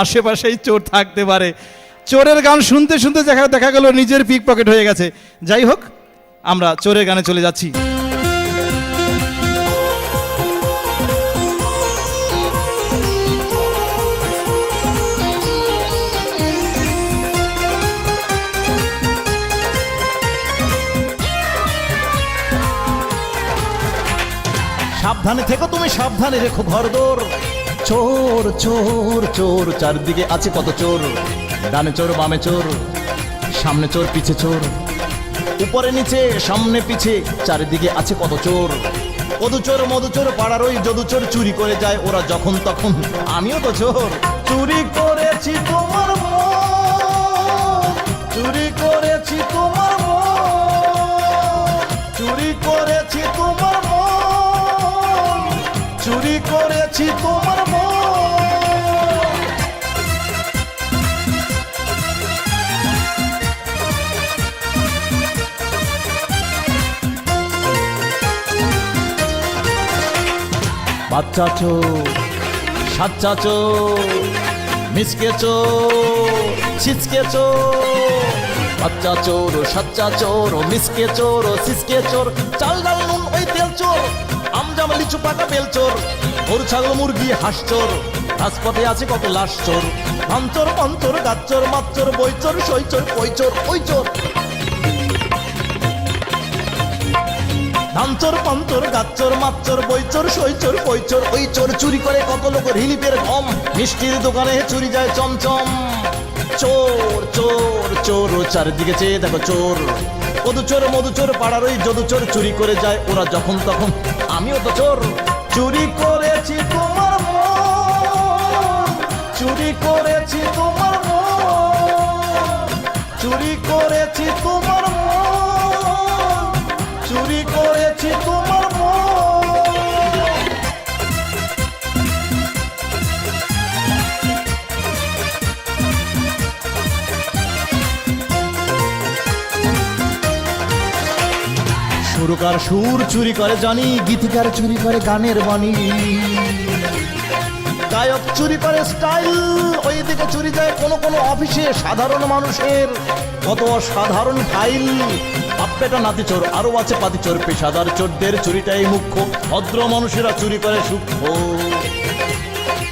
আশেপাশেই চোর থাকতে পারে। চোরের গান শুনতে শুনতে দেখা গেল নিজের পিক পকেট হয়ে গেছে। যাই হোক, আমরা চোরের গানে চলে যাচ্ছি। সাবধানে থেকো তুমি, সাবধানে রেখো ঘরদোর। চোর চোর চোর, চারদিকে আছে কত চোর। ডানে চোর, বামে চোর, সামনে চোর, পিছে চোর, উপরে নিচে, সামনে পিছে, চারিদিকে আছে কত চোর। মধুচোর মধুচোর, পাড়ার ওই যদুচোর, চুরি করে যায় ওরা যখন তখন। আমিও তো চোর, চুরি করেছি তোমার মন, চুরি করেছি তোমার মন, চুরি করেছি তোমার মন, চুরি করেছি তোমার মন। বাচ্চা চোর, সাচ্চা চোর, মিসকে চোর, ছিচকে চোর। বাচ্চা চোর, সাচ্চা চোর, মিসকে চোর, ছিচকে চোর, চাল ডাল নুন ওই তেল চোর, আমজাম লিচু পাকা বেল চোর, গরু ছাগল মুরগি হাঁস চোর। রাজপথে আছে কত লাশ চোর, ধান চোর, পান চোর, গাছ চোর, মাছ চোর, বই চোর, সই চোর, কই চোর, ওই চোর। ধান চোর, পান চোর, গাছ চোর, মাছ চোর, বই চোর, সই চোর, কই চোর, ওই চোর। চুরি করে কত লোক রিলিফের ঘম, মিষ্টির দোকানে চুরি যায় চমচম। চোর চোর চোর, চারিদিকে চেয়ে দেখো চোর। মধুচোর মধুচোর, পাড়ার ওই যদুচোর, চুরি করে যায় ওরা যখন তখন। আমিও তো চোর, চুরি করেছি তোমার মন, চুরি করেছি তোমার মন, চুরি করেছি তোমার মন, চুরি করেছি তোমার মন। সুরকার সুর চুরি করে জানি, গীতিকার চুরি করে গানের বাণী, গায়ক চুরি করে স্টাইল, ওই দিকে চুরি যায় কোন কোন অফিসে সাধারণ মানুষের কত অসাধারণ ফাইল। বাপ্পেটা নাতি চোর, আরো আছে পাতি চোর, পেশাদার চোরদের চুরিটাই মুখ্য, ভদ্র মানুষেরা চুরি করে সূক্ষ্ম।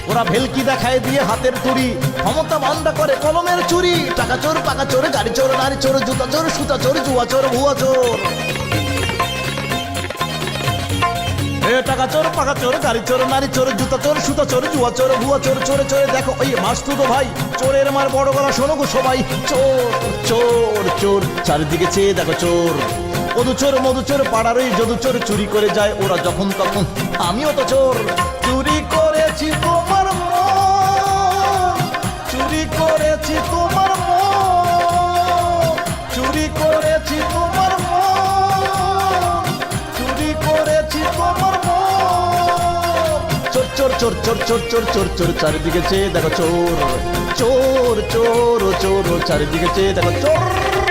ওরা ভেলকি দেখায় দিয়ে হাতের তুড়ি, ক্ষমতা বান্দা করে কলমের চুরি। টাকা চোর, পাকা চোর, গাড়ি চোর, নারী চোর, জুতা চোর, সুতা চোর, জুয়া চোর, ভুয়া চোর। টাকা চোর, পাকা চোর, গাড়ি চোর, নারী চোর, জুতা চোর, সুতা চোর, জুয়া চোর, ভুয়া চোর। চোরে চোরে দেখো ওই মাসতুতো ভাই, চোরের মার বড় গলা শোনো গো সবাই। চোর চোর চোর, চারিদিকে চেয়ে দেখো চোর। মধুচোর মধুচোর, পাড়ার ওই যদুচোর, চুরি করে যায় ওরা যখন তখন। আমিও তো চোর, চুরি করেছি তোমার মন, চুরি করেছি তোমার মন, চুরি করেছি তোমার মন, চুরি করেছি তোমার মন। চোর চোর চোর চোর চোর চোর চোর চোর, চারিদিকে চেয়ে দেখো চোর। চোর চোর চোর, চারিদিকে চেয়ে দেখো চোর।